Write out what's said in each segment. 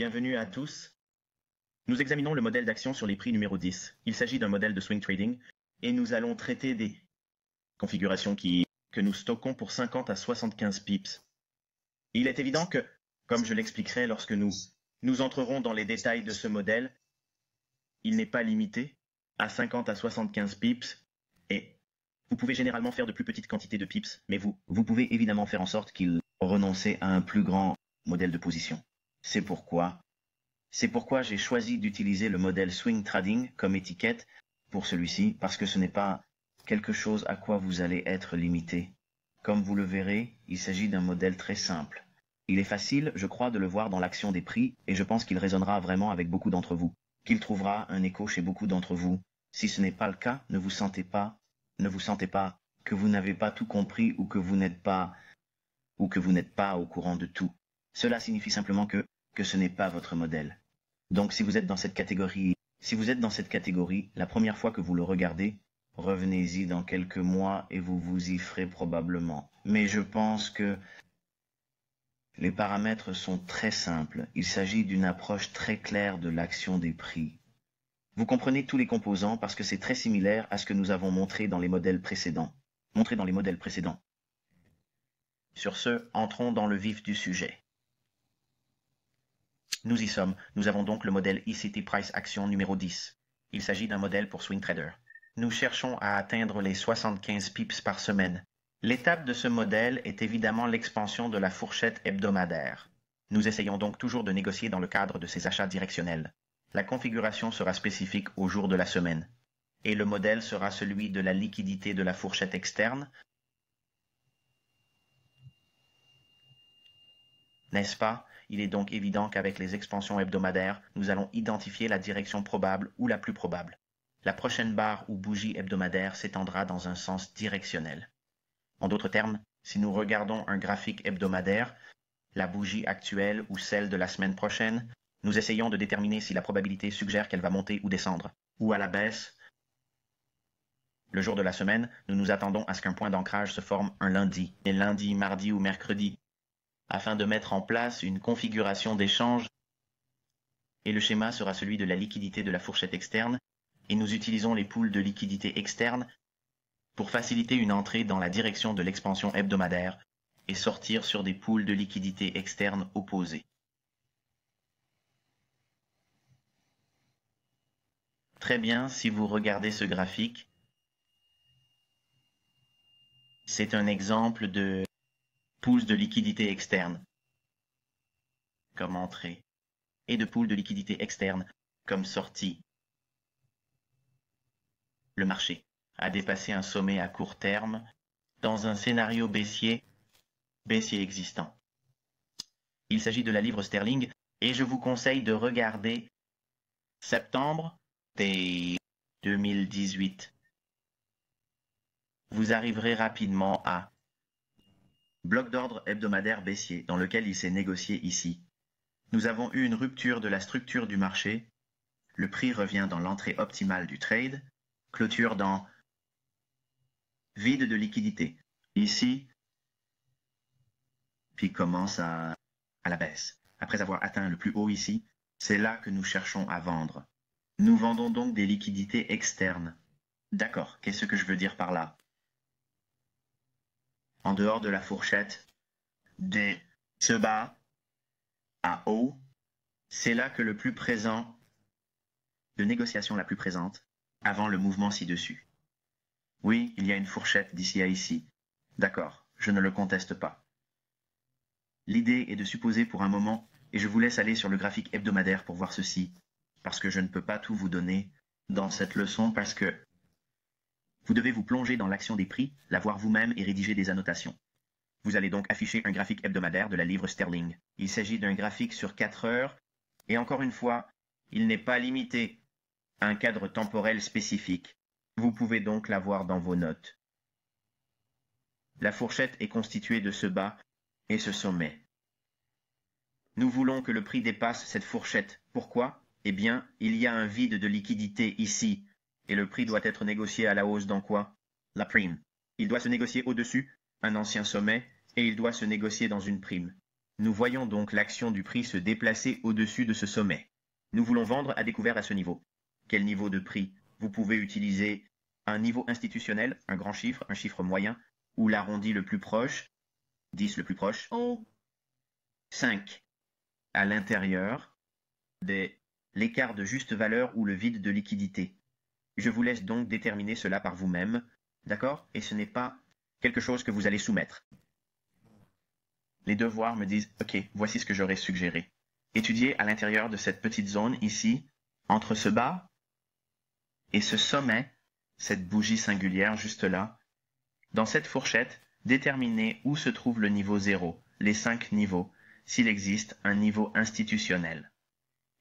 Bienvenue à tous. Nous examinons le modèle d'action sur les prix numéro 10. Il s'agit d'un modèle de swing trading et nous allons traiter des configurations que nous stockons pour 50 à 75 pips. Il est évident que, comme je l'expliquerai lorsque nous entrerons dans les détails de ce modèle, il n'est pas limité à 50 à 75 pips et vous pouvez généralement faire de plus petites quantités de pips, mais vous pouvez évidemment faire en sorte qu'il renonce à un plus grand modèle de position. C'est pourquoi j'ai choisi d'utiliser le modèle Swing Trading comme étiquette pour celui-ci, parce que ce n'est pas quelque chose à quoi vous allez être limité. Comme vous le verrez, il s'agit d'un modèle très simple. Il est facile, je crois, de le voir dans l'action des prix, et je pense qu'il résonnera vraiment avec beaucoup d'entre vous, qu'il trouvera un écho chez beaucoup d'entre vous. Si ce n'est pas le cas, ne vous sentez pas que vous n'avez pas tout compris ou que vous n'êtes pas au courant de tout. Cela signifie simplement que ce n'est pas votre modèle. Donc si vous êtes dans cette catégorie, la première fois que vous le regardez, revenez-y dans quelques mois et vous vous y ferez probablement. Mais je pense que les paramètres sont très simples. Il s'agit d'une approche très claire de l'action des prix. Vous comprenez tous les composants parce que c'est très similaire à ce que nous avons montré dans les modèles précédents. Sur ce, entrons dans le vif du sujet. Nous y sommes. Nous avons donc le modèle ECT Price Action numéro 10. Il s'agit d'un modèle pour swing trader. Nous cherchons à atteindre les 75 pips par semaine. L'étape de ce modèle est évidemment l'expansion de la fourchette hebdomadaire. Nous essayons donc toujours de négocier dans le cadre de ces achats directionnels. La configuration sera spécifique au jour de la semaine. Et le modèle sera celui de la liquidité de la fourchette externe. N'est-ce pas? Il est donc évident qu'avec les expansions hebdomadaires, nous allons identifier la direction probable ou la plus probable. La prochaine barre ou bougie hebdomadaire s'étendra dans un sens directionnel. En d'autres termes, si nous regardons un graphique hebdomadaire, la bougie actuelle ou celle de la semaine prochaine, nous essayons de déterminer si la probabilité suggère qu'elle va monter ou descendre, ou à la baisse. Le jour de la semaine, nous nous attendons à ce qu'un point d'ancrage se forme un lundi, et lundi, mardi ou mercredi, afin de mettre en place une configuration d'échange, et le schéma sera celui de la liquidité de la fourchette externe, et nous utilisons les poules de liquidité externe pour faciliter une entrée dans la direction de l'expansion hebdomadaire et sortir sur des poules de liquidité externe opposées. Très bien, si vous regardez ce graphique, c'est un exemple de poules de liquidité externe comme entrée et de poules de liquidité externe comme sortie. Le marché a dépassé un sommet à court terme dans un scénario baissier existant. Il s'agit de la livre sterling et je vous conseille de regarder septembre 2018. Vous arriverez rapidement à bloc d'ordre hebdomadaire baissier dans lequel il s'est négocié ici. Nous avons eu une rupture de la structure du marché. Le prix revient dans l'entrée optimale du trade, clôture dans vide de liquidité. Ici, puis commence à la baisse. Après avoir atteint le plus haut ici, c'est là que nous cherchons à vendre. Nous vendons donc des liquidités externes. D'accord, qu'est-ce que je veux dire par là? En dehors de la fourchette de ce bas à haut, c'est là que le plus présent, de négociation la plus présente, avant le mouvement ci-dessus. Oui, il y a une fourchette d'ici à ici. D'accord, je ne le conteste pas. L'idée est de supposer pour un moment, et je vous laisse aller sur le graphique hebdomadaire pour voir ceci, parce que je ne peux pas tout vous donner dans cette leçon, parce que vous devez vous plonger dans l'action des prix, la voir vous-même et rédiger des annotations. Vous allez donc afficher un graphique hebdomadaire de la livre sterling. Il s'agit d'un graphique sur 4 heures, et encore une fois, il n'est pas limité à un cadre temporel spécifique. Vous pouvez donc l'avoir dans vos notes. La fourchette est constituée de ce bas et ce sommet. Nous voulons que le prix dépasse cette fourchette. Pourquoi? Eh bien, il y a un vide de liquidité ici, et le prix doit être négocié à la hausse dans quoi? La prime. Il doit se négocier au-dessus, un ancien sommet, et il doit se négocier dans une prime. Nous voyons donc l'action du prix se déplacer au-dessus de ce sommet. Nous voulons vendre à découvert à ce niveau. Quel niveau de prix? Vous pouvez utiliser un niveau institutionnel, un grand chiffre, un chiffre moyen, ou l'arrondi le plus proche, 10 le plus proche, ou 5 à l'intérieur de l'écart de juste valeur ou le vide de liquidité. Je vous laisse donc déterminer cela par vous-même, d'accord? Et ce n'est pas quelque chose que vous allez soumettre. Les devoirs me disent, OK, voici ce que j'aurais suggéré. Étudiez à l'intérieur de cette petite zone ici, entre ce bas et ce sommet, cette bougie singulière juste là. Dans cette fourchette, déterminez où se trouve le niveau 0, les 5 niveaux, s'il existe un niveau institutionnel.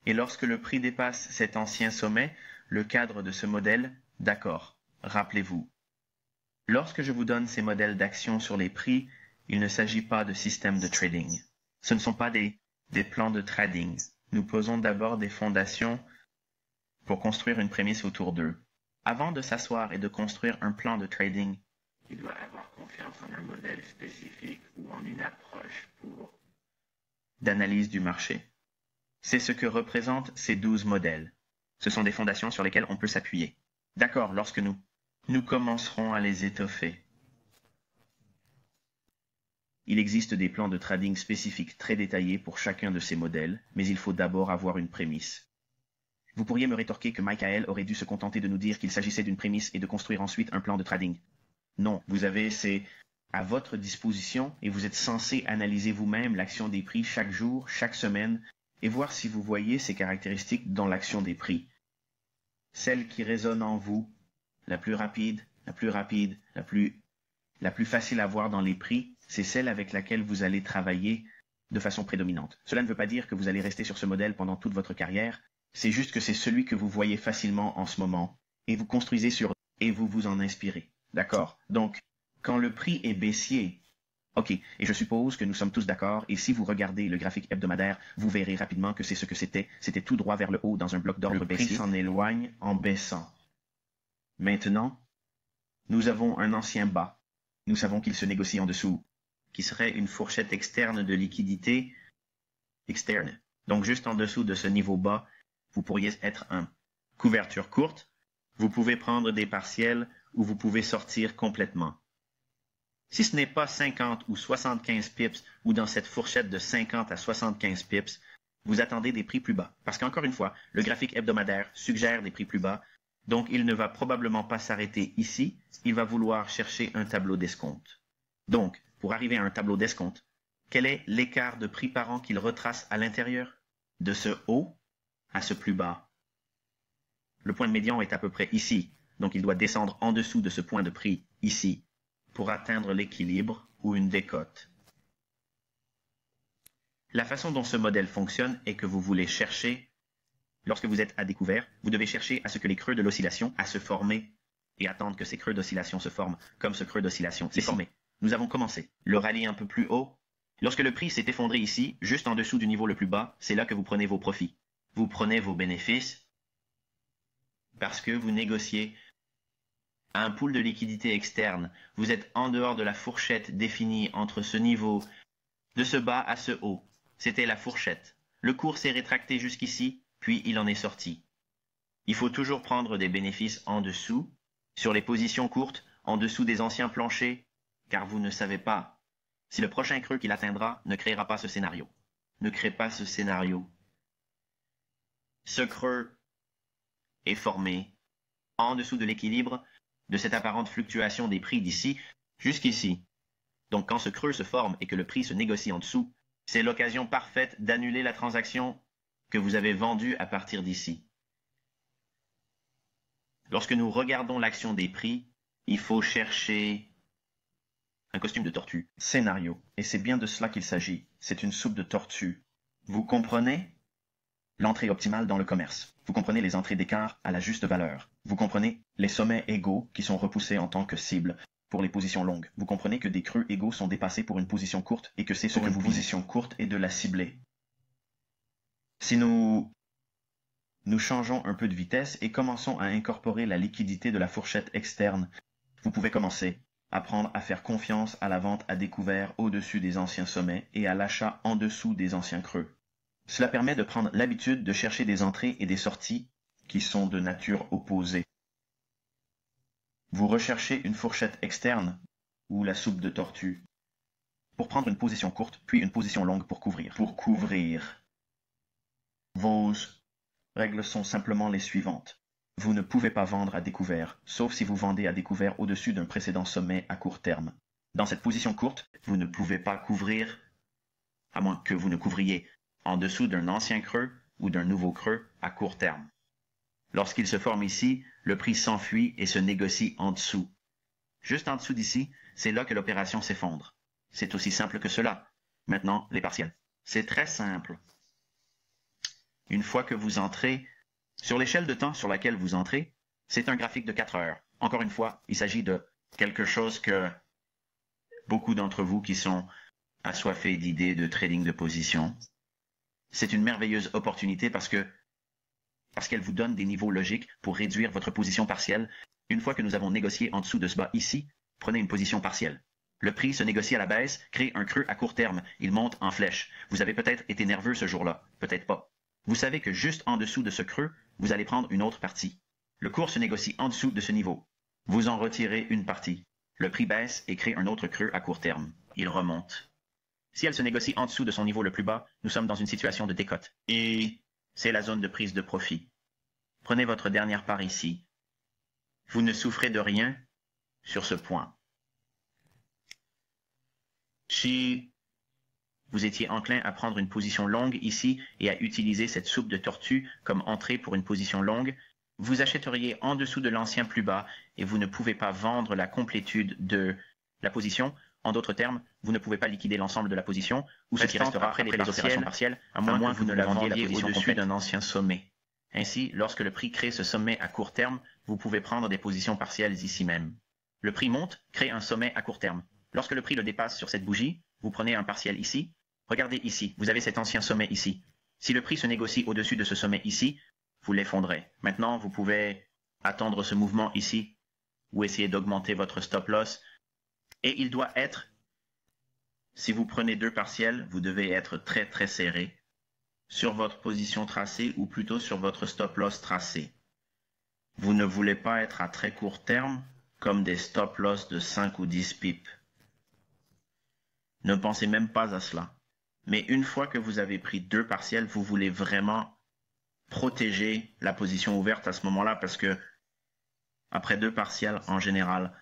Et lorsque le prix dépasse cet ancien sommet, le cadre de ce modèle, d'accord, rappelez-vous. Lorsque je vous donne ces modèles d'action sur les prix, il ne s'agit pas de système de trading. Ce ne sont pas des plans de trading. Nous posons d'abord des fondations pour construire une prémisse autour d'eux. Avant de s'asseoir et de construire un plan de trading, il doit avoir confiance en un modèle spécifique ou en une approche d'analyse du marché. C'est ce que représentent ces 12 modèles. Ce sont des fondations sur lesquelles on peut s'appuyer. D'accord, lorsque nous commencerons à les étoffer. Il existe des plans de trading spécifiques très détaillés pour chacun de ces modèles, mais il faut d'abord avoir une prémisse. Vous pourriez me rétorquer que Michael aurait dû se contenter de nous dire qu'il s'agissait d'une prémisse et de construire ensuite un plan de trading. Non, c'est à votre disposition et vous êtes censé analyser vous-même l'action des prix chaque jour, chaque semaine, et voir si vous voyez ces caractéristiques dans l'action des prix. Celle qui résonne en vous, la plus rapide, la plus facile à voir dans les prix, c'est celle avec laquelle vous allez travailler de façon prédominante. Cela ne veut pas dire que vous allez rester sur ce modèle pendant toute votre carrière, c'est juste que c'est celui que vous voyez facilement en ce moment, et vous construisez sur et vous vous en inspirez. D'accord? Donc, quand le prix est baissier, OK, et je suppose que nous sommes tous d'accord, et si vous regardez le graphique hebdomadaire, vous verrez rapidement que c'est ce que c'était. C'était tout droit vers le haut dans un bloc d'ordre baissier. Le prix s'en éloigne en baissant. Maintenant, nous avons un ancien bas. Nous savons qu'il se négocie en dessous, qui serait une fourchette externe de liquidité externe. Donc, juste en dessous de ce niveau bas, vous pourriez être un couverture courte. Vous pouvez prendre des partiels ou vous pouvez sortir complètement. Si ce n'est pas 50 ou 75 pips ou dans cette fourchette de 50 à 75 pips, vous attendez des prix plus bas. Parce qu'encore une fois, le graphique hebdomadaire suggère des prix plus bas, donc il ne va probablement pas s'arrêter ici, il va vouloir chercher un tableau d'escompte. Donc, pour arriver à un tableau d'escompte, quel est l'écart de prix par an qu'il retrace à l'intérieur? De ce haut à ce plus bas. Le point de médian est à peu près ici, donc il doit descendre en dessous de ce point de prix ici, pour atteindre l'équilibre ou une décote. La façon dont ce modèle fonctionne est que vous voulez chercher, lorsque vous êtes à découvert, vous devez chercher à ce que les creux de l'oscillation à se former et attendre que ces creux d'oscillation se forment, comme ce creux d'oscillation s'est formé. Nous avons commencé. Le rallye un peu plus haut. Lorsque le prix s'est effondré ici, juste en dessous du niveau le plus bas, c'est là que vous prenez vos profits. Vous prenez vos bénéfices parce que vous négociez un pool de liquidité externe. Vous êtes en dehors de la fourchette définie entre ce niveau, de ce bas à ce haut. C'était la fourchette. Le cours s'est rétracté jusqu'ici, puis il en est sorti. Il faut toujours prendre des bénéfices en dessous, sur les positions courtes, en dessous des anciens planchers, car vous ne savez pas si le prochain creux qu'il atteindra ne créera pas ce scénario. Ne crée pas ce scénario. Ce creux est formé en dessous de l'équilibre de cette apparente fluctuation des prix d'ici jusqu'ici. Donc quand ce creux se forme et que le prix se négocie en dessous, c'est l'occasion parfaite d'annuler la transaction que vous avez vendue à partir d'ici. Lorsque nous regardons l'action des prix, il faut chercher un costume de tortue. Scénario. Et c'est bien de cela qu'il s'agit. C'est une soupe de tortue. Vous comprenez? L'entrée optimale dans le commerce. Vous comprenez les entrées d'écart à la juste valeur. Vous comprenez les sommets égaux qui sont repoussés en tant que cible pour les positions longues. Vous comprenez que des creux égaux sont dépassés pour une position courte et que c'est ce que vous position courte et de la cibler. Si nous changeons un peu de vitesse et commençons à incorporer la liquidité de la fourchette externe, vous pouvez commencer. apprendre à faire confiance à la vente à découvert au-dessus des anciens sommets et à l'achat en dessous des anciens creux. Cela permet de prendre l'habitude de chercher des entrées et des sorties qui sont de nature opposée. Vous recherchez une fourchette externe ou la soupe de tortue pour prendre une position courte, puis une position longue pour couvrir. Vos règles sont simplement les suivantes. Vous ne pouvez pas vendre à découvert, sauf si vous vendez à découvert au-dessus d'un précédent sommet à court terme. Dans cette position courte, vous ne pouvez pas couvrir, à moins que vous ne couvriez en dessous d'un ancien creux ou d'un nouveau creux à court terme. Lorsqu'il se forme ici, le prix s'enfuit et se négocie en dessous. Juste en dessous d'ici, c'est là que l'opération s'effondre. C'est aussi simple que cela. Maintenant, les partiels. C'est très simple. Une fois que vous entrez, sur l'échelle de temps sur laquelle vous entrez, c'est un graphique de 4 heures. Encore une fois, il s'agit de quelque chose que beaucoup d'entre vous qui sont assoiffés d'idées de trading de position, c'est une merveilleuse opportunité parce qu'elle vous donne des niveaux logiques pour réduire votre position partielle. Une fois que nous avons négocié en dessous de ce bas ici, prenez une position partielle. Le prix se négocie à la baisse, crée un creux à court terme. Il monte en flèche. Vous avez peut-être été nerveux ce jour-là, peut-être pas. Vous savez que juste en dessous de ce creux, vous allez prendre une autre partie. Le cours se négocie en dessous de ce niveau. Vous en retirez une partie. Le prix baisse et crée un autre creux à court terme. Il remonte. Si elle se négocie en dessous de son niveau le plus bas, nous sommes dans une situation de décote. Et c'est la zone de prise de profit. Prenez votre dernière part ici. Vous ne souffrez de rien sur ce point. Si vous étiez enclin à prendre une position longue ici et à utiliser cette soupe de tortue comme entrée pour une position longue, vous achèteriez en dessous de l'ancien plus bas et vous ne pouvez pas vendre la complétude de la position. En d'autres termes, vous ne pouvez pas liquider l'ensemble de la position ou ce qui restera après les opérations partielles, à moins que vous ne la vendiez au-dessus d'un ancien sommet. Ainsi, lorsque le prix crée ce sommet à court terme, vous pouvez prendre des positions partielles ici même. Le prix monte, crée un sommet à court terme. Lorsque le prix le dépasse sur cette bougie, vous prenez un partiel ici. Regardez ici, vous avez cet ancien sommet ici. Si le prix se négocie au-dessus de ce sommet ici, vous l'effondrez. Maintenant, vous pouvez attendre ce mouvement ici ou essayer d'augmenter votre stop loss. Et il doit être, si vous prenez deux partiels, vous devez être très très serré sur votre position tracée ou plutôt sur votre stop loss tracé. Vous ne voulez pas être à très court terme comme des stop loss de 5 ou 10 pips. Ne pensez même pas à cela. Mais une fois que vous avez pris deux partiels, vous voulez vraiment protéger la position ouverte à ce moment-là parce que après deux partiels, en général,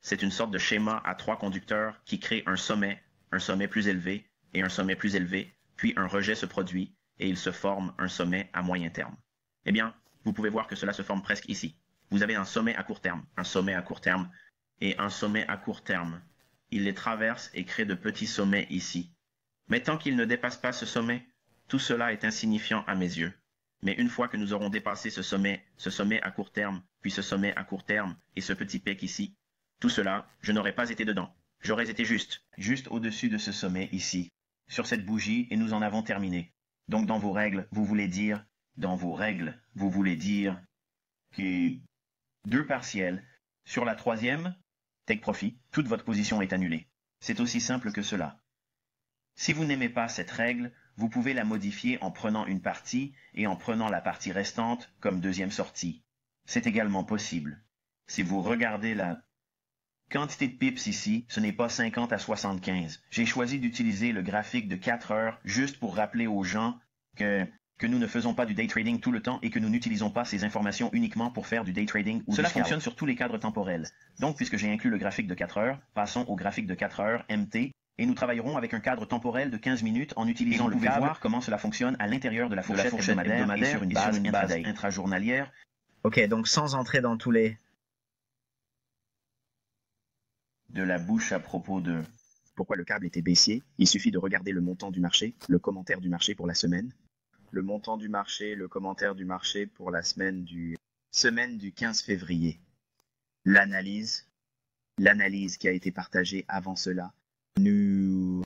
c'est une sorte de schéma à trois conducteurs qui crée un sommet plus élevé et un sommet plus élevé, puis un rejet se produit et il se forme un sommet à moyen terme. Eh bien, vous pouvez voir que cela se forme presque ici. Vous avez un sommet à court terme, un sommet à court terme et un sommet à court terme. Il les traverse et crée de petits sommets ici. Mais tant qu'il ne dépasse pas ce sommet, tout cela est insignifiant à mes yeux. Mais une fois que nous aurons dépassé ce sommet à court terme, puis ce sommet à court terme et ce petit pic ici, tout cela, je n'aurais pas été dedans. J'aurais été juste au-dessus de ce sommet ici, sur cette bougie, et nous en avons terminé. Donc dans vos règles, vous voulez dire que deux partiels, sur la troisième, take profit, toute votre position est annulée. C'est aussi simple que cela. Si vous n'aimez pas cette règle, vous pouvez la modifier en prenant une partie et en prenant la partie restante comme deuxième sortie. C'est également possible. Si vous regardez la quantité de pips ici, ce n'est pas 50 à 75. J'ai choisi d'utiliser le graphique de 4 heures juste pour rappeler aux gens que nous ne faisons pas du day trading tout le temps et que nous n'utilisons pas ces informations uniquement pour faire du day trading ou cela fonctionne sur tous les cadres temporels. Donc, puisque j'ai inclus le graphique de 4 heures, passons au graphique de 4 heures MT et nous travaillerons avec un cadre temporel de 15 minutes en utilisant le câble. Voir comment cela fonctionne à l'intérieur de la fourchette hebdomadaire et sur une base intrajournalière. Ok, donc sans entrer dans tous les... De la bouche à propos de... Pourquoi le câble était baissier, il suffit de regarder le montant du marché, le commentaire du marché pour la semaine. Le montant du marché, le commentaire du marché pour la semaine du 15 février. L'analyse qui a été partagée avant cela. Nous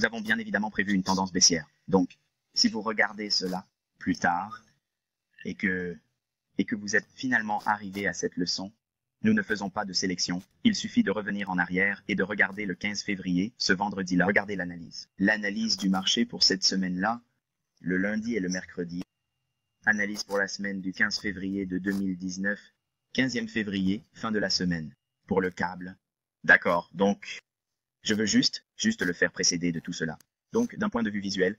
avons bien évidemment prévu une tendance baissière. Donc, si vous regardez cela plus tard et que vous êtes finalement arrivé à cette leçon, Nous ne faisons pas de sélection. Il suffit de revenir en arrière et de regarder le 15 février, ce vendredi-là. Regardez l'analyse. L'analyse du marché pour cette semaine-là, le lundi et le mercredi. Analyse pour la semaine du 15 février de 2019, 15e février, fin de la semaine. Pour le câble. D'accord, donc, je veux juste le faire précéder de tout cela. Donc, d'un point de vue visuel,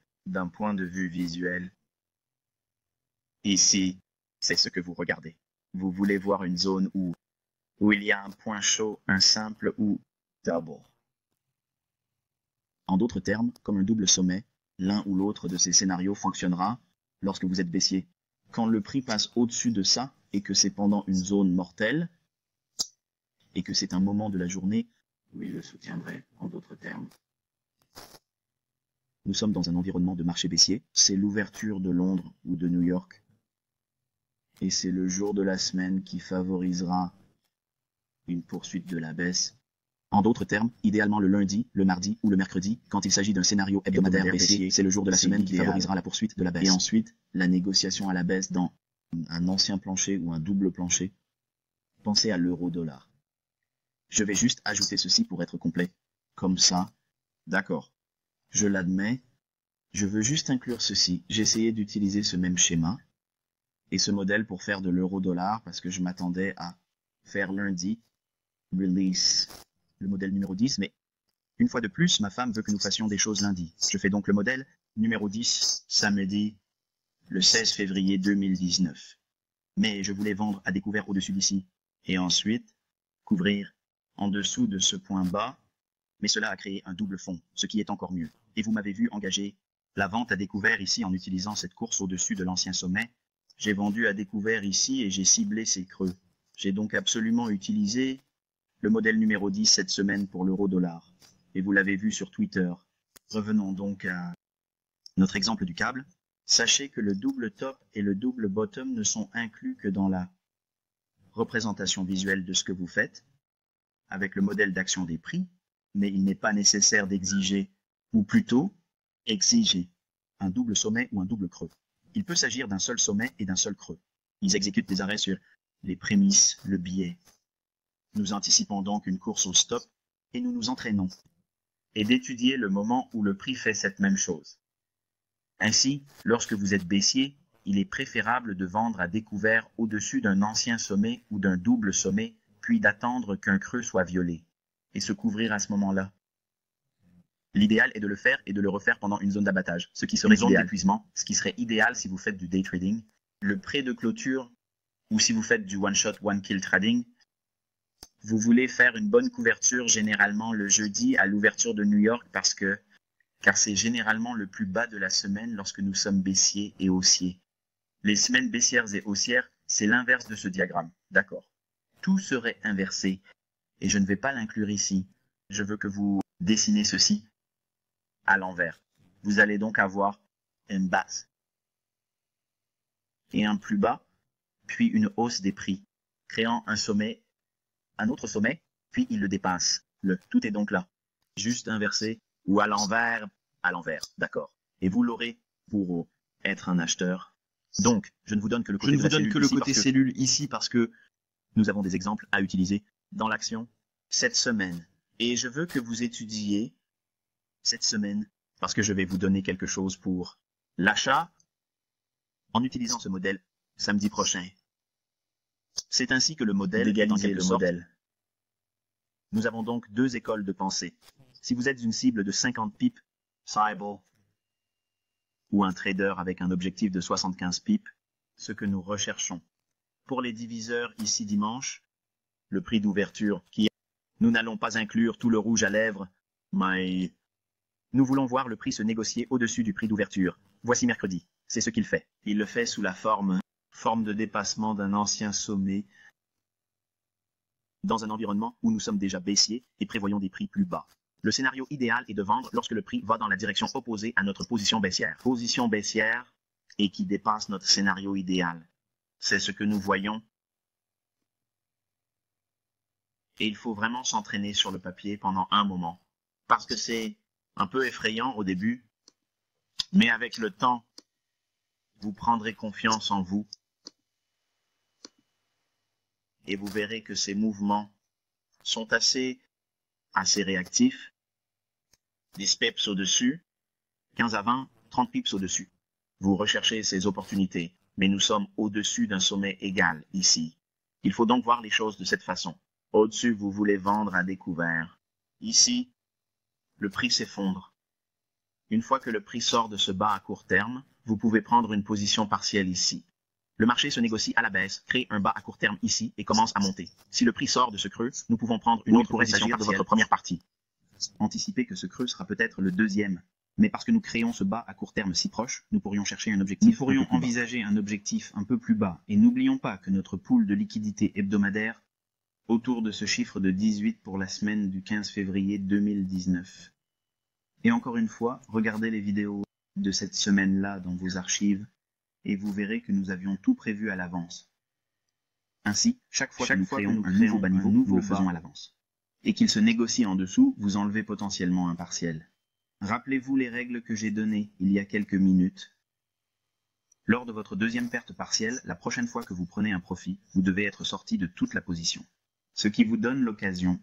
ici, c'est ce que vous regardez. Vous voulez voir une zone où il y a un point chaud, un simple ou double. En d'autres termes, comme un double sommet, l'un ou l'autre de ces scénarios fonctionnera lorsque vous êtes baissier. Quand le prix passe au-dessus de ça et que c'est pendant une zone mortelle et que c'est un moment de la journée où il le soutiendrait, en d'autres termes. Nous sommes dans un environnement de marché baissier. C'est l'ouverture de Londres ou de New York. Et c'est le jour de la semaine qui favorisera une poursuite de la baisse. En d'autres termes, idéalement le lundi, le mardi ou le mercredi, quand il s'agit d'un scénario hebdomadaire baissier, c'est le jour de la semaine qui favorisera la poursuite de la baisse. Et ensuite, la négociation à la baisse dans un ancien plancher ou un double plancher. Pensez à l'euro-dollar. Je vais juste ajouter ceci pour être complet. Comme ça, d'accord. Je l'admets. Je veux juste inclure ceci. J'ai essayé d'utiliser ce même schéma et ce modèle pour faire de l'euro-dollar parce que je m'attendais à faire lundi, release, le modèle numéro 10, mais une fois de plus, ma femme veut que nous fassions des choses lundi. Je fais donc le modèle numéro 10, samedi, le 16 février 2019. Mais je voulais vendre à découvert au-dessus d'ici, et ensuite couvrir en dessous de ce point bas, mais cela a créé un double fond, ce qui est encore mieux. Et vous m'avez vu engager la vente à découvert ici en utilisant cette course au-dessus de l'ancien sommet. J'ai vendu à découvert ici et j'ai ciblé ces creux. J'ai donc absolument utilisé le modèle numéro 10 cette semaine pour l'euro-dollar. Et vous l'avez vu sur Twitter. Revenons donc à notre exemple du câble. Sachez que le double top et le double bottom ne sont inclus que dans la représentation visuelle de ce que vous faites, avec le modèle d'action des prix, mais il n'est pas nécessaire d'exiger, ou plutôt exiger, un double sommet ou un double creux. Il peut s'agir d'un seul sommet et d'un seul creux. Ils exécutent des arrêts sur les prémices, le biais. Nous anticipons donc une course au stop et nous nous entraînons. Et d'étudier le moment où le prix fait cette même chose. Ainsi, lorsque vous êtes baissier, il est préférable de vendre à découvert au-dessus d'un ancien sommet ou d'un double sommet, puis d'attendre qu'un creux soit violé, et se couvrir à ce moment-là. L'idéal est de le faire et de le refaire pendant une zone d'abattage, ce qui serait zone d'épuisement, ce qui serait idéal si vous faites du day trading. Le prêt de clôture, ou si vous faites du one-shot, one-kill trading, vous voulez faire une bonne couverture généralement le jeudi à l'ouverture de New York car c'est généralement le plus bas de la semaine lorsque nous sommes baissiers et haussiers. Les semaines baissières et haussières, c'est l'inverse de ce diagramme, d'accord. Tout serait inversé, et je ne vais pas l'inclure ici. Je veux que vous dessinez ceci à l'envers. Vous allez donc avoir une basse et un plus bas, puis une hausse des prix, créant un sommet, un autre sommet, puis il le dépasse. Tout est donc là, juste inversé ou à l'envers, d'accord. Et vous l'aurez pour être un acheteur. Donc, je ne vous donne que le côté cellule ici parce que nous avons des exemples à utiliser dans l'action cette semaine. Et je veux que vous étudiez cette semaine parce que je vais vous donner quelque chose pour l'achat en utilisant ce modèle samedi prochain. C'est ainsi que le modèle est en quelque sorte. Nous avons donc deux écoles de pensée. Si vous êtes une cible de 50 pips, Cybele, ou un trader avec un objectif de 75 pips, ce que nous recherchons. Pour les diviseurs ici dimanche, le prix d'ouverture qui est... Nous n'allons pas inclure tout le rouge à lèvres, mais nous voulons voir le prix se négocier au-dessus du prix d'ouverture. Voici mercredi. C'est ce qu'il fait. Il le fait sous la forme de dépassement d'un ancien sommet dans un environnement où nous sommes déjà baissiers et prévoyons des prix plus bas. Le scénario idéal est de vendre lorsque le prix va dans la direction opposée à notre position baissière. Position baissière et qui dépasse notre scénario idéal. C'est ce que nous voyons. Et il faut vraiment s'entraîner sur le papier pendant un moment. Parce que c'est un peu effrayant au début, mais avec le temps, vous prendrez confiance en vous. et vous verrez que ces mouvements sont assez réactifs. 10 pips au-dessus, 15 à 20, 30 pips au-dessus. Vous recherchez ces opportunités, mais nous sommes au-dessus d'un sommet égal ici. Il faut donc voir les choses de cette façon. Au-dessus, vous voulez vendre à découvert. Ici, le prix s'effondre. Une fois que le prix sort de ce bas à court terme, vous pouvez prendre une position partielle ici. Le marché se négocie à la baisse, crée un bas à court terme ici et commence à monter. Si le prix sort de ce creux, nous pouvons prendre une autre position partielle de votre première partie. Anticipez que ce creux sera peut-être le deuxième. Mais parce que nous créons ce bas à court terme si proche, nous pourrions chercher un objectif. Nous pourrions envisager un objectif un peu plus bas. Et n'oublions pas que notre pool de liquidité hebdomadaire autour de ce chiffre de 18 pour la semaine du 15 février 2019. Et encore une fois, regardez les vidéos de cette semaine-là dans vos archives et vous verrez que nous avions tout prévu à l'avance. Ainsi, chaque fois que nous créons un nouveau bas niveau, nous le faisons à l'avance. Et qu'il se négocie en dessous, vous enlevez potentiellement un partiel. Rappelez-vous les règles que j'ai données il y a quelques minutes. Lors de votre deuxième perte partielle, la prochaine fois que vous prenez un profit, vous devez être sorti de toute la position. Ce qui vous donne l'occasion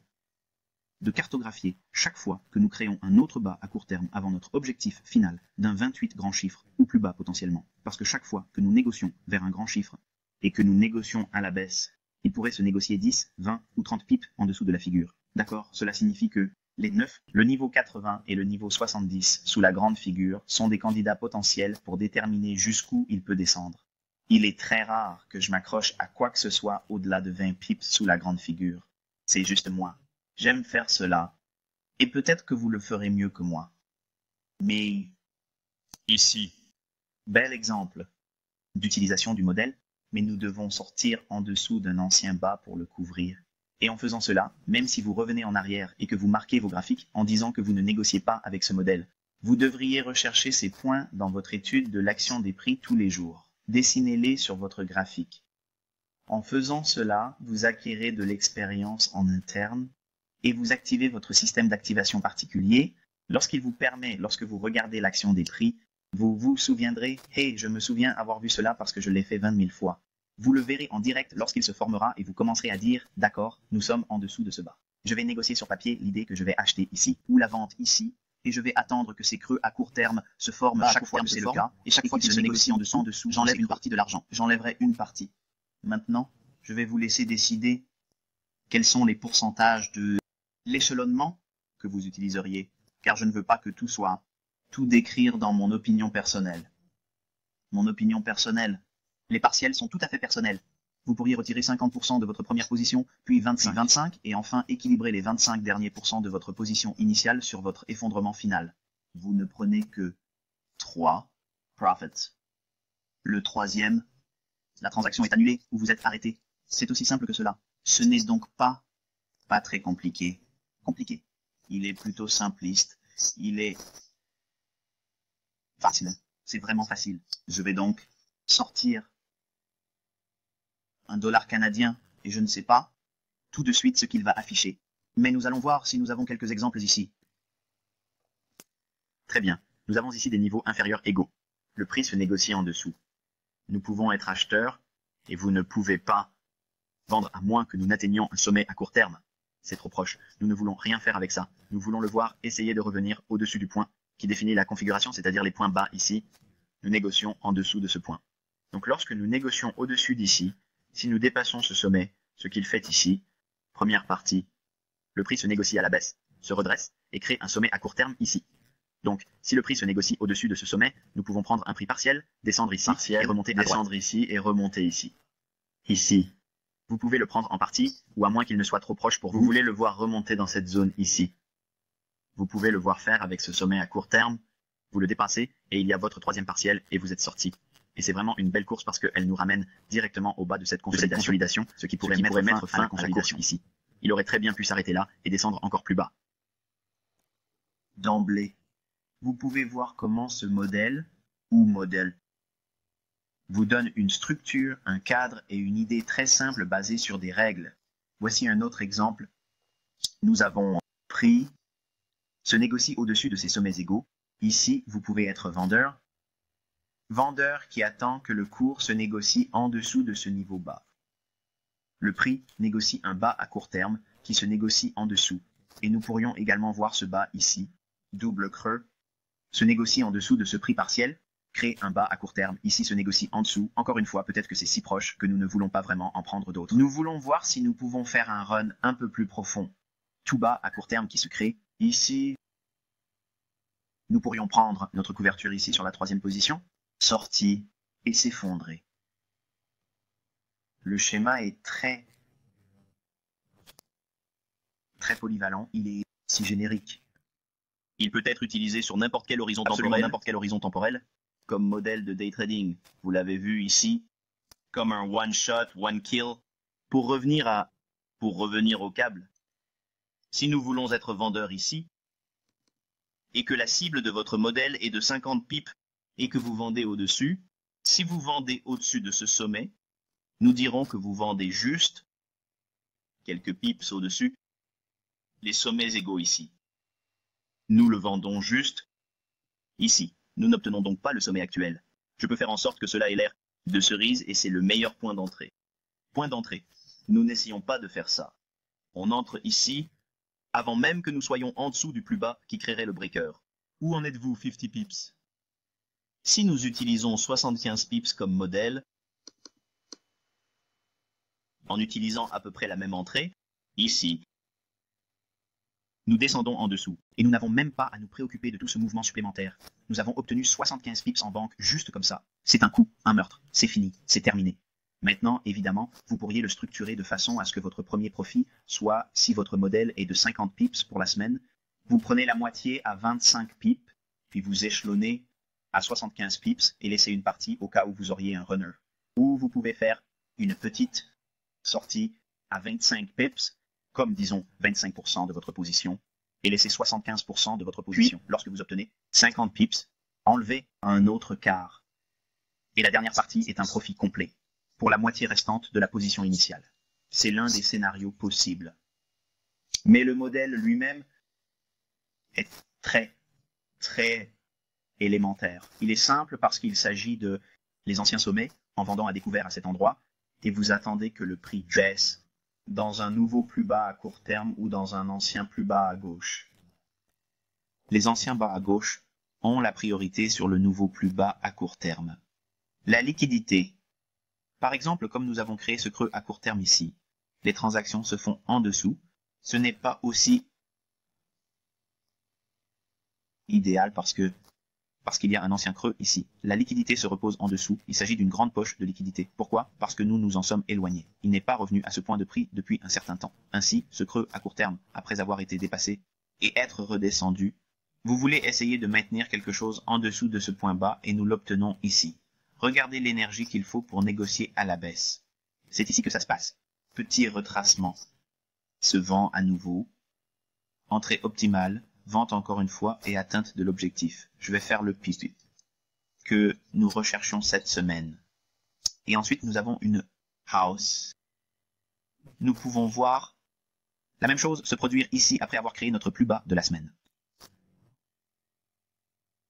de cartographier chaque fois que nous créons un autre bas à court terme avant notre objectif final d'un 28 grand chiffre ou plus bas potentiellement. Parce que chaque fois que nous négocions vers un grand chiffre et que nous négocions à la baisse, il pourrait se négocier 10, 20 ou 30 pips en dessous de la figure. D'accord? Cela signifie que les 9, le niveau 80 et le niveau 70 sous la grande figure sont des candidats potentiels pour déterminer jusqu'où il peut descendre. Il est très rare que je m'accroche à quoi que ce soit au-delà de 20 pips sous la grande figure. C'est juste moi. J'aime faire cela. Et peut-être que vous le ferez mieux que moi. Mais ici, bel exemple d'utilisation du modèle, mais nous devons sortir en dessous d'un ancien bas pour le couvrir. Et en faisant cela, même si vous revenez en arrière et que vous marquez vos graphiques en disant que vous ne négociez pas avec ce modèle, vous devriez rechercher ces points dans votre étude de l'action des prix tous les jours. Dessinez-les sur votre graphique. En faisant cela, vous acquérez de l'expérience en interne et vous activez votre système d'activation particulier. Lorsqu'il vous permet, lorsque vous regardez l'action des prix, vous vous souviendrez « Hey, je me souviens avoir vu cela parce que je l'ai fait 20 000 fois ». Vous le verrez en direct lorsqu'il se formera et vous commencerez à dire « D'accord, nous sommes en dessous de ce bas. Je vais négocier sur papier l'idée que je vais acheter ici ou la vente ici et je vais attendre que ces creux à court terme se forment chaque fois que c'est le cas et chaque fois qu'il se négocie en dessous, j'enlève une partie de l'argent. J'enlèverai une partie. Maintenant, je vais vous laisser décider quels sont les pourcentages de l'échelonnement que vous utiliseriez car je ne veux pas que tout décrire dans mon opinion personnelle. Mon opinion personnelle. Les partiels sont tout à fait personnels. Vous pourriez retirer 50% de votre première position, puis 25 et enfin équilibrer les 25 derniers pourcents de votre position initiale sur votre effondrement final. Vous ne prenez que 3 profits. Le troisième, la transaction est annulée ou vous êtes arrêté. C'est aussi simple que cela. Ce n'est donc pas très compliqué. Il est plutôt simpliste. Il est facile. C'est vraiment facile. Je vais donc sortir $1 canadien et je ne sais pas tout de suite ce qu'il va afficher. Mais nous allons voir si nous avons quelques exemples ici. Très bien. Nous avons ici des niveaux inférieurs égaux. Le prix se négocie en dessous. Nous pouvons être acheteurs et vous ne pouvez pas vendre à moins que nous n'atteignions un sommet à court terme. C'est trop proche. Nous ne voulons rien faire avec ça. Nous voulons le voir essayer de revenir au-dessus du point qui définit la configuration, c'est-à-dire les points bas ici. Nous négocions en dessous de ce point. Donc lorsque nous négocions au-dessus d'ici, si nous dépassons ce sommet, ce qu'il fait ici, première partie, le prix se négocie à la baisse, se redresse et crée un sommet à court terme ici. Donc, si le prix se négocie au-dessus de ce sommet, nous pouvons prendre un prix partiel, descendre ici et remonter à droite. Ici. Vous pouvez le prendre en partie, ou à moins qu'il ne soit trop proche pour vous. Vous voulez le voir remonter dans cette zone ici. Vous pouvez le voir faire avec ce sommet à court terme, vous le dépassez et il y a votre troisième partiel et vous êtes sorti. Et c'est vraiment une belle course parce qu'elle nous ramène directement au bas de cette consolidation, ce qui pourrait mettre fin à la consolidation ici. Il aurait très bien pu s'arrêter là et descendre encore plus bas. D'emblée, vous pouvez voir comment ce modèle vous donne une structure, un cadre et une idée très simple basée sur des règles. Voici un autre exemple. Nous avons prix, se négocie au-dessus de ces sommets égaux. Ici, vous pouvez être vendeur. Vendeur qui attend que le cours se négocie en dessous de ce niveau bas. Le prix négocie un bas à court terme qui se négocie en dessous. Et nous pourrions également voir ce bas ici, double creux, se négocie en dessous de ce prix partiel, crée un bas à court terme, ici se négocie en dessous. Encore une fois, peut-être que c'est si proche que nous ne voulons pas vraiment en prendre d'autres. Nous voulons voir si nous pouvons faire un run un peu plus profond. Tout bas à court terme qui se crée ici. Nous pourrions prendre notre couverture ici sur la 3e position, sortie et s'effondrer. Le schéma est très polyvalent, il est si générique. Il peut être utilisé sur n'importe quel horizon temporel, comme modèle de day trading. Vous l'avez vu ici, comme un one shot, one kill. Pour revenir au câble, si nous voulons être vendeurs ici, et que la cible de votre modèle est de 50 pips et que vous vendez au-dessus, si vous vendez au-dessus de ce sommet, nous dirons que vous vendez juste quelques pips au-dessus, les sommets égaux ici. Nous le vendons juste ici. Nous n'obtenons donc pas le sommet actuel. Je peux faire en sorte que cela ait l'air de cerise et c'est le meilleur point d'entrée. Point d'entrée. Nous n'essayons pas de faire ça. On entre ici avant même que nous soyons en dessous du plus bas qui créerait le breaker. Où en êtes-vous, 50 pips? Si nous utilisons 75 pips comme modèle, en utilisant à peu près la même entrée, ici, nous descendons en dessous. Et nous n'avons même pas à nous préoccuper de tout ce mouvement supplémentaire. Nous avons obtenu 75 pips en banque juste comme ça. C'est un coup, un meurtre. C'est fini, c'est terminé. Maintenant, évidemment, vous pourriez le structurer de façon à ce que votre premier profit soit, si votre modèle est de 50 pips pour la semaine, vous prenez la moitié à 25 pips, puis vous échelonnez à 75 pips et laissez une partie au cas où vous auriez un runner. Ou vous pouvez faire une petite sortie à 25 pips, comme disons 25% de votre position, et laissez 75% de votre position. Puis, lorsque vous obtenez 50 pips, enlevez un autre quart. Et la dernière partie est un profit complet, pour la moitié restante de la position initiale. C'est l'un des scénarios possibles. Mais le modèle lui-même est très élémentaire. Il est simple parce qu'il s'agit de les anciens sommets en vendant à découvert à cet endroit et vous attendez que le prix baisse dans un nouveau plus bas à court terme ou dans un ancien plus bas à gauche. Les anciens bas à gauche ont la priorité sur le nouveau plus bas à court terme. La liquidité. Par exemple, comme nous avons créé ce creux à court terme ici, les transactions se font en dessous. Ce n'est pas aussi idéal parce qu'il y a un ancien creux ici. La liquidité se repose en dessous. Il s'agit d'une grande poche de liquidité. Pourquoi? Parce que nous nous en sommes éloignés. Il n'est pas revenu à ce point de prix depuis un certain temps. Ainsi, ce creux à court terme, après avoir été dépassé et être redescendu, vous voulez essayer de maintenir quelque chose en dessous de ce point bas et nous l'obtenons ici. Regardez l'énergie qu'il faut pour négocier à la baisse. C'est ici que ça se passe. Petit retracement. Se vend à nouveau. Entrée optimale. Vente encore une fois et atteinte de l'objectif. Je vais faire le pic que nous recherchions cette semaine. Et ensuite, nous avons une house. Nous pouvons voir la même chose se produire ici après avoir créé notre plus bas de la semaine.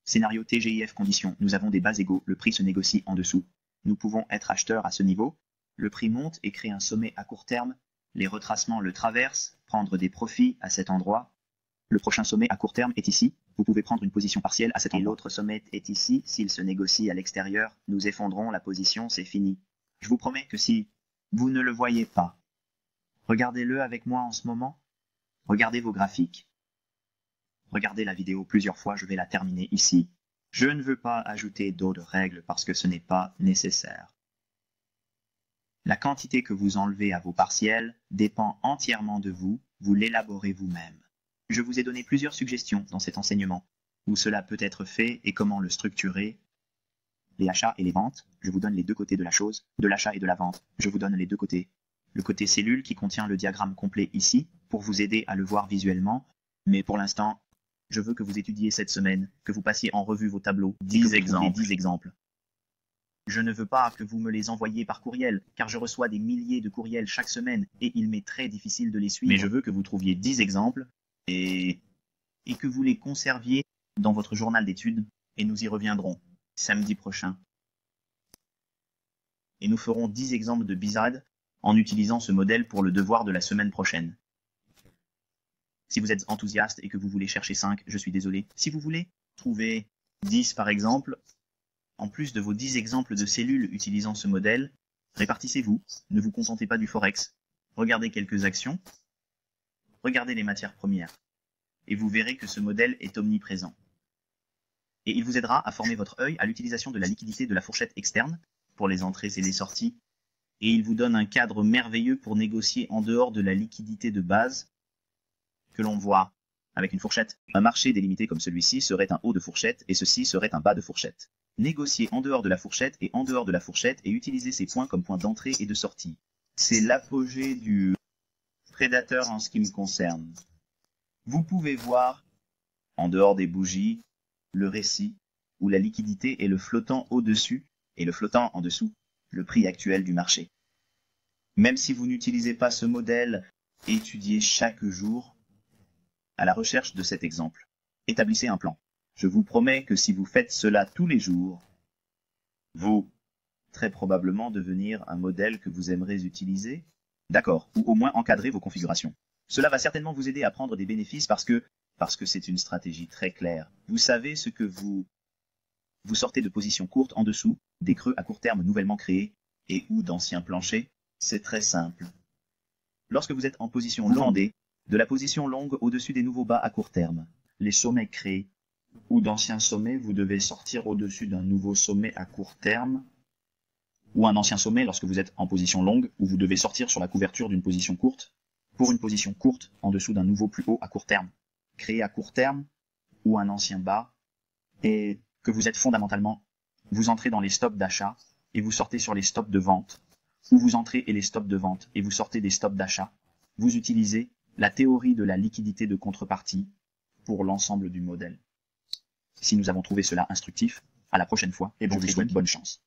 Scénario TGIF condition. Nous avons des bas égaux. Le prix se négocie en dessous. Nous pouvons être acheteurs à ce niveau. Le prix monte et crée un sommet à court terme. Les retracements le traversent. Prendre des profits à cet endroit. Le prochain sommet à court terme est ici. Vous pouvez prendre une position partielle à cet endroit. Et l'autre sommet est ici. S'il se négocie à l'extérieur, nous effondrons la position, c'est fini. Je vous promets que si vous ne le voyez pas, regardez-le avec moi en ce moment. Regardez vos graphiques. Regardez la vidéo plusieurs fois, je vais la terminer ici. Je ne veux pas ajouter d'autres règles parce que ce n'est pas nécessaire. La quantité que vous enlevez à vos partiels dépend entièrement de vous, vous l'élaborez vous-même. Je vous ai donné plusieurs suggestions dans cet enseignement, où cela peut être fait et comment le structurer. Les achats et les ventes, je vous donne les deux côtés de la chose, de l'achat et de la vente, je vous donne les deux côtés. Le côté cellule qui contient le diagramme complet ici, pour vous aider à le voir visuellement, mais pour l'instant, je veux que vous étudiez cette semaine, que vous passiez en revue vos tableaux, 10 exemples. Je ne veux pas que vous me les envoyiez par courriel, car je reçois des milliers de courriels chaque semaine et il m'est très difficile de les suivre. Mais je veux que vous trouviez 10 exemples et que vous les conserviez dans votre journal d'études et nous y reviendrons samedi prochain. Et nous ferons 10 exemples de bizarres en utilisant ce modèle pour le devoir de la semaine prochaine. Si vous êtes enthousiaste et que vous voulez chercher 5, je suis désolé. Si vous voulez trouver 10 par exemple, en plus de vos 10 exemples de cellules utilisant ce modèle, répartissez-vous, ne vous contentez pas du Forex. Regardez quelques actions, regardez les matières premières, et vous verrez que ce modèle est omniprésent. Et il vous aidera à former votre œil à l'utilisation de la liquidité de la fourchette externe pour les entrées et les sorties, et il vous donne un cadre merveilleux pour négocier en dehors de la liquidité de base que l'on voit avec une fourchette. Un marché délimité comme celui-ci serait un haut de fourchette et ceci serait un bas de fourchette. Négocier en dehors de la fourchette et en dehors de la fourchette et utiliser ces points comme points d'entrée et de sortie. C'est l'apogée du prédateur en ce qui me concerne. Vous pouvez voir, en dehors des bougies, le récit où la liquidité est le flottant au-dessus et le flottant en dessous, le prix actuel du marché. Même si vous n'utilisez pas ce modèle, étudiez chaque jour à la recherche de cet exemple. Établissez un plan. Je vous promets que si vous faites cela tous les jours, vous, très probablement devenir un modèle que vous aimerez utiliser, d'accord, ou au moins encadrer vos configurations. Cela va certainement vous aider à prendre des bénéfices parce que c'est une stratégie très claire. Vous savez ce que vous sortez de positions courtes en dessous, des creux à court terme nouvellement créés, et ou d'anciens planchers, c'est très simple. Lorsque vous êtes en position longue, de la position longue au-dessus des nouveaux bas à court terme, les sommets créés, ou d'anciens sommets, vous devez sortir au-dessus d'un nouveau sommet à court terme, ou un ancien sommet lorsque vous êtes en position longue, où vous devez sortir sur la couverture d'une position courte, pour une position courte en dessous d'un nouveau plus haut à court terme, créé à court terme, ou un ancien bas, et que vous êtes fondamentalement, vous entrez dans les stops d'achat, et vous sortez sur les stops de vente, ou vous entrez et les stops de vente, et vous sortez des stops d'achat. Vous utilisez la théorie de la liquidité de contrepartie pour l'ensemble du modèle. Si nous avons trouvé cela instructif, à la prochaine fois, et je vous souhaite bonne chance.